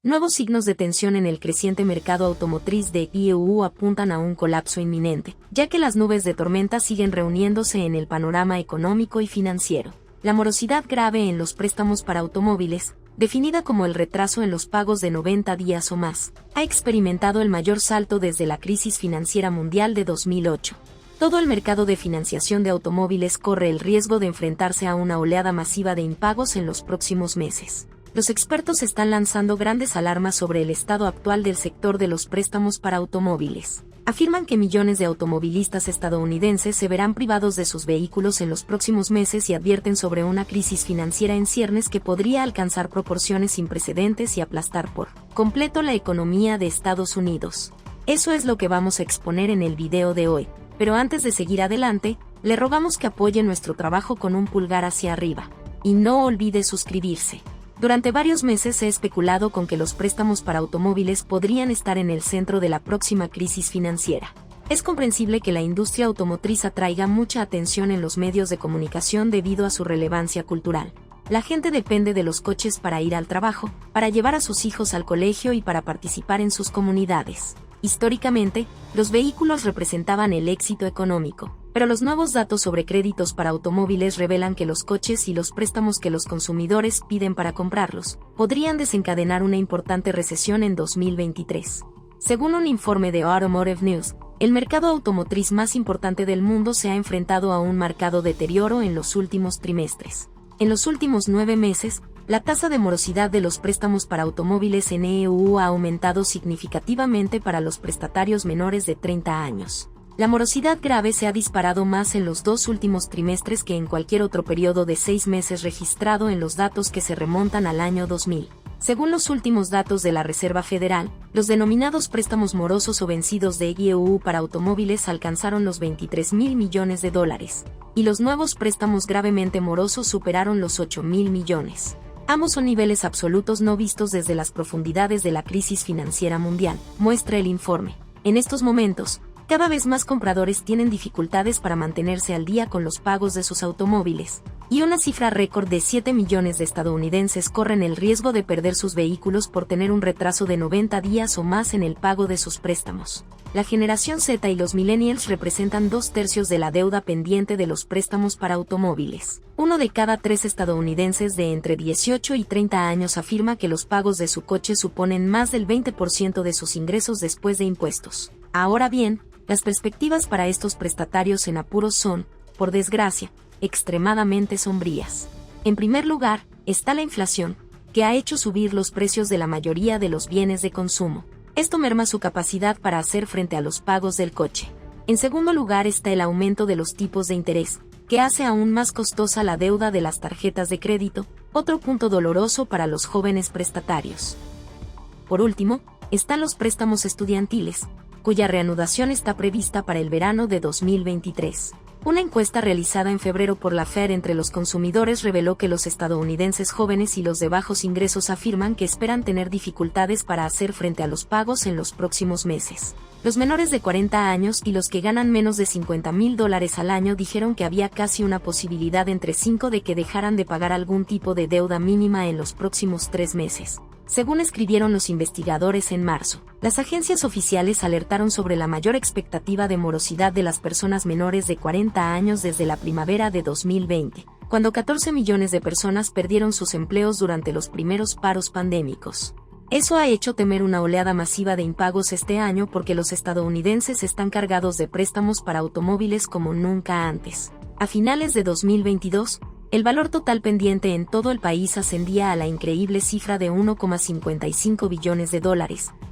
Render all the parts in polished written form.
Nuevos signos de tensión en el creciente mercado automotriz de IEU apuntan a un colapso inminente, ya que las nubes de tormenta siguen reuniéndose en el panorama económico y financiero. La morosidad grave en los préstamos para automóviles, definida como el retraso en los pagos de 90 días o más, ha experimentado el mayor salto desde la crisis financiera mundial de 2008. Todo el mercado de financiación de automóviles corre el riesgo de enfrentarse a una oleada masiva de impagos en los próximos meses. Los expertos están lanzando grandes alarmas sobre el estado actual del sector de los préstamos para automóviles. Afirman que millones de automovilistas estadounidenses se verán privados de sus vehículos en los próximos meses y advierten sobre una crisis financiera en ciernes que podría alcanzar proporciones sin precedentes y aplastar por completo la economía de Estados Unidos. Eso es lo que vamos a exponer en el video de hoy, pero antes de seguir adelante, le rogamos que apoye nuestro trabajo con un pulgar hacia arriba. Y no olvide suscribirse. Durante varios meses se ha especulado con que los préstamos para automóviles podrían estar en el centro de la próxima crisis financiera. Es comprensible que la industria automotriz atraiga mucha atención en los medios de comunicación debido a su relevancia cultural. La gente depende de los coches para ir al trabajo, para llevar a sus hijos al colegio y para participar en sus comunidades. Históricamente, los vehículos representaban el éxito económico, pero los nuevos datos sobre créditos para automóviles revelan que los coches y los préstamos que los consumidores piden para comprarlos podrían desencadenar una importante recesión en 2023. Según un informe de Automotive News, el mercado automotriz más importante del mundo se ha enfrentado a un marcado deterioro en los últimos trimestres. En los últimos 9 meses, la tasa de morosidad de los préstamos para automóviles en EU ha aumentado significativamente para los prestatarios menores de 30 años. La morosidad grave se ha disparado más en los 2 últimos trimestres que en cualquier otro periodo de 6 meses registrado en los datos que se remontan al año 2000. Según los últimos datos de la Reserva Federal, los denominados préstamos morosos o vencidos de EU para automóviles alcanzaron los $23,000 millones, y los nuevos préstamos gravemente morosos superaron los $8,000 millones. Ambos son niveles absolutos no vistos desde las profundidades de la crisis financiera mundial, muestra el informe. En estos momentos, cada vez más compradores tienen dificultades para mantenerse al día con los pagos de sus automóviles, y una cifra récord de 7 millones de estadounidenses corren el riesgo de perder sus vehículos por tener un retraso de 90 días o más en el pago de sus préstamos. La generación Z y los millennials representan 2/3 de la deuda pendiente de los préstamos para automóviles. 1 de cada 3 estadounidenses de entre 18 y 30 años afirma que los pagos de su coche suponen más del 20% de sus ingresos después de impuestos. Ahora bien, las perspectivas para estos prestatarios en apuros son, por desgracia, extremadamente sombrías. En primer lugar, está la inflación, que ha hecho subir los precios de la mayoría de los bienes de consumo. Esto merma su capacidad para hacer frente a los pagos del coche. En segundo lugar está el aumento de los tipos de interés, que hace aún más costosa la deuda de las tarjetas de crédito, otro punto doloroso para los jóvenes prestatarios. Por último, están los préstamos estudiantiles, cuya reanudación está prevista para el verano de 2023. Una encuesta realizada en febrero por la Fed entre los consumidores reveló que los estadounidenses jóvenes y los de bajos ingresos afirman que esperan tener dificultades para hacer frente a los pagos en los próximos meses. Los menores de 40 años y los que ganan menos de $50,000 al año dijeron que había casi una posibilidad entre 5 de que dejaran de pagar algún tipo de deuda mínima en los próximos 3 meses. Según escribieron los investigadores en marzo, las agencias oficiales alertaron sobre la mayor expectativa de morosidad de las personas menores de 40 años desde la primavera de 2020, cuando 14 millones de personas perdieron sus empleos durante los primeros paros pandémicos. Eso ha hecho temer una oleada masiva de impagos este año porque los estadounidenses están cargados de préstamos para automóviles como nunca antes. A finales de 2022, el valor total pendiente en todo el país ascendía a la increíble cifra de $1,55 billones,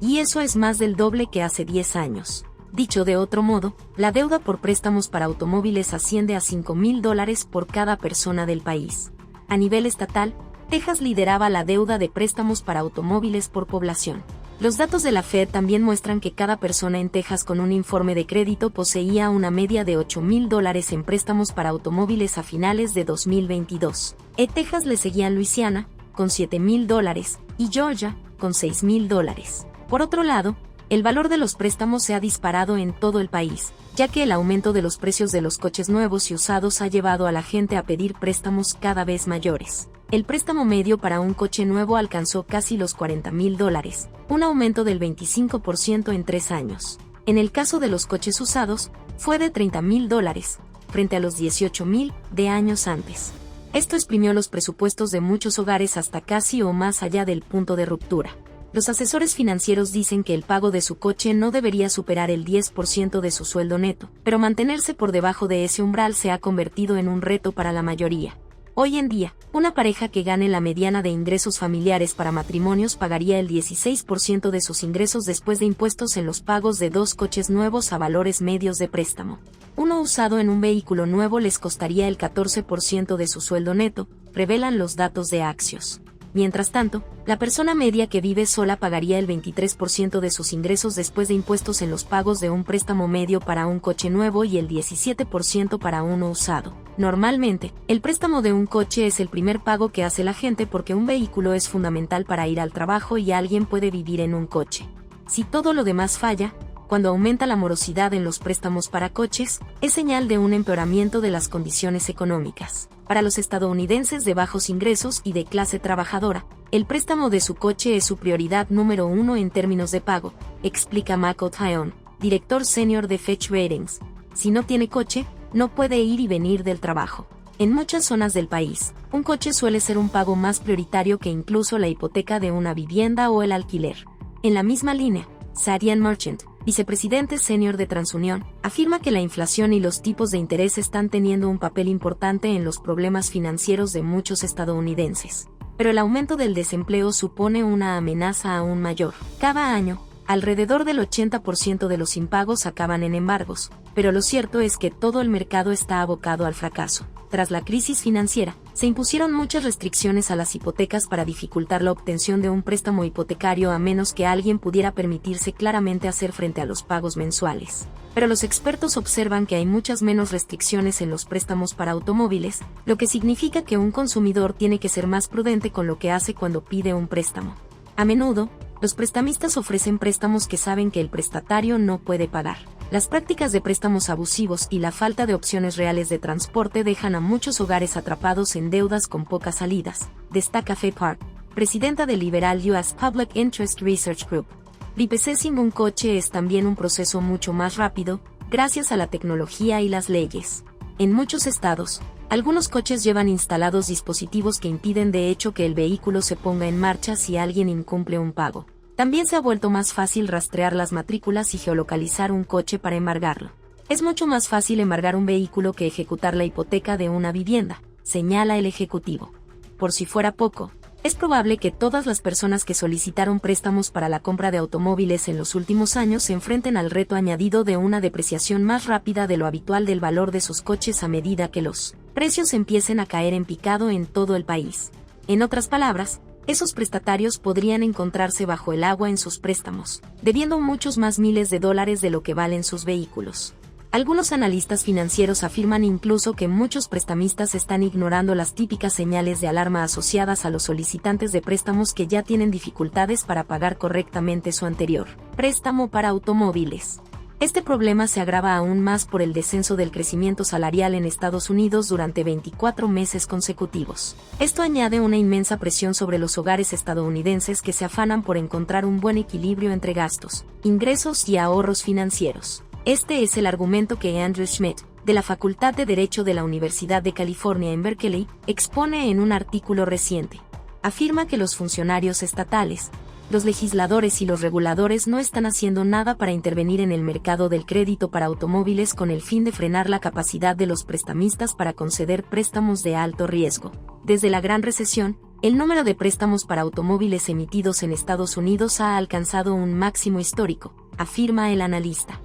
y eso es más del doble que hace 10 años. Dicho de otro modo, la deuda por préstamos para automóviles asciende a $5,000 por cada persona del país. A nivel estatal, Texas lideraba la deuda de préstamos para automóviles por población. Los datos de la Fed también muestran que cada persona en Texas con un informe de crédito poseía una media de $8,000 en préstamos para automóviles a finales de 2022. Texas le seguían Luisiana, con $7,000, y Georgia, con $6,000. Por otro lado, el valor de los préstamos se ha disparado en todo el país, ya que el aumento de los precios de los coches nuevos y usados ha llevado a la gente a pedir préstamos cada vez mayores. el préstamo medio para un coche nuevo alcanzó casi los $40,000, un aumento del 25% en 3 años. En el caso de los coches usados, fue de $30,000, frente a los $18,000 de años antes. Esto exprimió los presupuestos de muchos hogares hasta casi o más allá del punto de ruptura. Los asesores financieros dicen que el pago de su coche no debería superar el 10% de su sueldo neto, pero mantenerse por debajo de ese umbral se ha convertido en un reto para la mayoría. Hoy en día, una pareja que gane la mediana de ingresos familiares para matrimonios pagaría el 16% de sus ingresos después de impuestos en los pagos de 2 coches nuevos a valores medios de préstamo. Uno usado en un vehículo nuevo les costaría el 14% de su sueldo neto, revelan los datos de Axios. Mientras tanto, la persona media que vive sola pagaría el 23% de sus ingresos después de impuestos en los pagos de un préstamo medio para un coche nuevo y el 17% para uno usado. Normalmente, el préstamo de un coche es el primer pago que hace la gente porque un vehículo es fundamental para ir al trabajo y alguien puede vivir en un coche. Si todo lo demás falla, cuando aumenta la morosidad en los préstamos para coches, es señal de un empeoramiento de las condiciones económicas. Para los estadounidenses de bajos ingresos y de clase trabajadora, el préstamo de su coche es su prioridad número 1 en términos de pago, explica Mac O'Tyon, director senior de Fitch Ratings. Si no tiene coche, no puede ir y venir del trabajo. En muchas zonas del país, un coche suele ser un pago más prioritario que incluso la hipoteca de una vivienda o el alquiler. En la misma línea, Sadian Merchant, vicepresidente senior de TransUnion, afirma que la inflación y los tipos de interés están teniendo un papel importante en los problemas financieros de muchos estadounidenses. Pero el aumento del desempleo supone una amenaza aún mayor. Cada año, alrededor del 80% de los impagos acaban en embargos, pero lo cierto es que todo el mercado está abocado al fracaso. Tras la crisis financiera, se impusieron muchas restricciones a las hipotecas para dificultar la obtención de un préstamo hipotecario a menos que alguien pudiera permitirse claramente hacer frente a los pagos mensuales. Pero los expertos observan que hay muchas menos restricciones en los préstamos para automóviles, lo que significa que un consumidor tiene que ser más prudente con lo que hace cuando pide un préstamo. A menudo, los prestamistas ofrecen préstamos que saben que el prestatario no puede pagar. Las prácticas de préstamos abusivos y la falta de opciones reales de transporte dejan a muchos hogares atrapados en deudas con pocas salidas, destaca Faye Park, presidenta del Liberal US Public Interest Research Group. Repurchasing un coche es también un proceso mucho más rápido, gracias a la tecnología y las leyes. En muchos estados, algunos coches llevan instalados dispositivos que impiden de hecho que el vehículo se ponga en marcha si alguien incumple un pago. También se ha vuelto más fácil rastrear las matrículas y geolocalizar un coche para embargarlo. Es mucho más fácil embargar un vehículo que ejecutar la hipoteca de una vivienda, señala el ejecutivo. Por si fuera poco, es probable que todas las personas que solicitaron préstamos para la compra de automóviles en los últimos años se enfrenten al reto añadido de una depreciación más rápida de lo habitual del valor de sus coches a medida que los precios empiecen a caer en picado en todo el país. En otras palabras, esos prestatarios podrían encontrarse bajo el agua en sus préstamos, debiendo muchos más miles de dólares de lo que valen sus vehículos. Algunos analistas financieros afirman incluso que muchos prestamistas están ignorando las típicas señales de alarma asociadas a los solicitantes de préstamos que ya tienen dificultades para pagar correctamente su anterior préstamo para automóviles. Este problema se agrava aún más por el descenso del crecimiento salarial en Estados Unidos durante 24 meses consecutivos. Esto añade una inmensa presión sobre los hogares estadounidenses que se afanan por encontrar un buen equilibrio entre gastos, ingresos y ahorros financieros. Este es el argumento que Andrew Schmidt, de la Facultad de Derecho de la Universidad de California en Berkeley, expone en un artículo reciente. Afirma que los funcionarios estatales, los legisladores y los reguladores no están haciendo nada para intervenir en el mercado del crédito para automóviles con el fin de frenar la capacidad de los prestamistas para conceder préstamos de alto riesgo. Desde la Gran Recesión, el número de préstamos para automóviles emitidos en Estados Unidos ha alcanzado un máximo histórico, afirma el analista.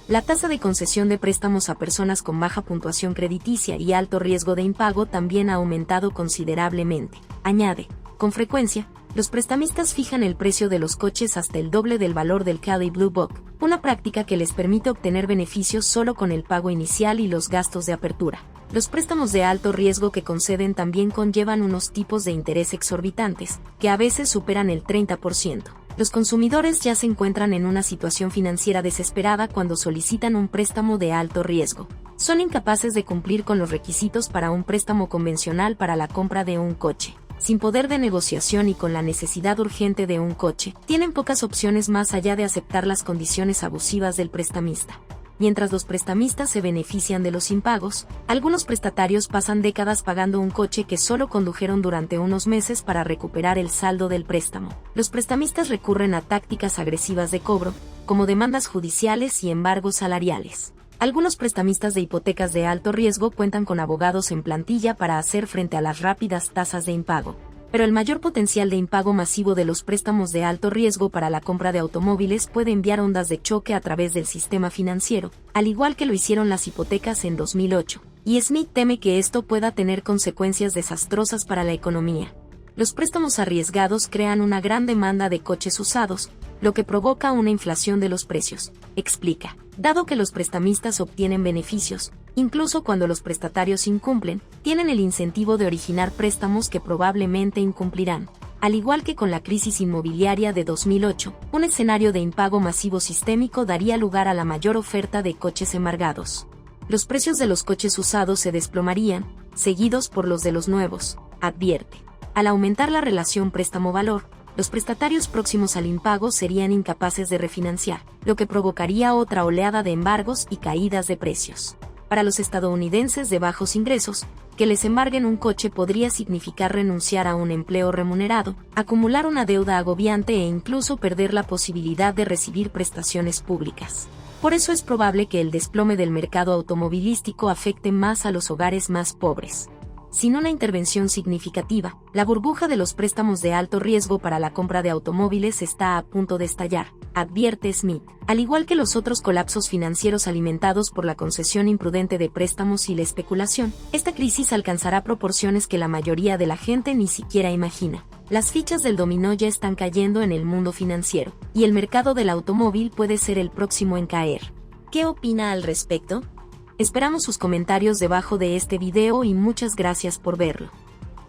La tasa de concesión de préstamos a personas con baja puntuación crediticia y alto riesgo de impago también ha aumentado considerablemente. Añade, con frecuencia, los prestamistas fijan el precio de los coches hasta el doble del valor del Kelley Blue Book, una práctica que les permite obtener beneficios solo con el pago inicial y los gastos de apertura. Los préstamos de alto riesgo que conceden también conllevan unos tipos de interés exorbitantes, que a veces superan el 30%. Los consumidores ya se encuentran en una situación financiera desesperada cuando solicitan un préstamo de alto riesgo. Son incapaces de cumplir con los requisitos para un préstamo convencional para la compra de un coche. Sin poder de negociación y con la necesidad urgente de un coche, tienen pocas opciones más allá de aceptar las condiciones abusivas del prestamista. Mientras los prestamistas se benefician de los impagos, algunos prestatarios pasan décadas pagando un coche que solo condujeron durante unos meses para recuperar el saldo del préstamo. Los prestamistas recurren a tácticas agresivas de cobro, como demandas judiciales y embargos salariales. Algunos prestamistas de hipotecas de alto riesgo cuentan con abogados en plantilla para hacer frente a las rápidas tasas de impago. Pero el mayor potencial de impago masivo de los préstamos de alto riesgo para la compra de automóviles puede enviar ondas de choque a través del sistema financiero, al igual que lo hicieron las hipotecas en 2008, y Smith teme que esto pueda tener consecuencias desastrosas para la economía. Los préstamos arriesgados crean una gran demanda de coches usados, lo que provoca una inflación de los precios, explica. Dado que los prestamistas obtienen beneficios, incluso cuando los prestatarios incumplen, tienen el incentivo de originar préstamos que probablemente incumplirán. Al igual que con la crisis inmobiliaria de 2008, un escenario de impago masivo sistémico daría lugar a la mayor oferta de coches embargados. Los precios de los coches usados se desplomarían, seguidos por los de los nuevos, advierte. Al aumentar la relación préstamo-valor, los prestatarios próximos al impago serían incapaces de refinanciar, lo que provocaría otra oleada de embargos y caídas de precios. Para los estadounidenses de bajos ingresos, que les embarguen un coche podría significar renunciar a un empleo remunerado, acumular una deuda agobiante e incluso perder la posibilidad de recibir prestaciones públicas. Por eso es probable que el desplome del mercado automovilístico afecte más a los hogares más pobres. Sin una intervención significativa, la burbuja de los préstamos de alto riesgo para la compra de automóviles está a punto de estallar, advierte Smith. Al igual que los otros colapsos financieros alimentados por la concesión imprudente de préstamos y la especulación, esta crisis alcanzará proporciones que la mayoría de la gente ni siquiera imagina. Las fichas del dominó ya están cayendo en el mundo financiero, y el mercado del automóvil puede ser el próximo en caer. ¿Qué opina al respecto? Esperamos sus comentarios debajo de este video y muchas gracias por verlo.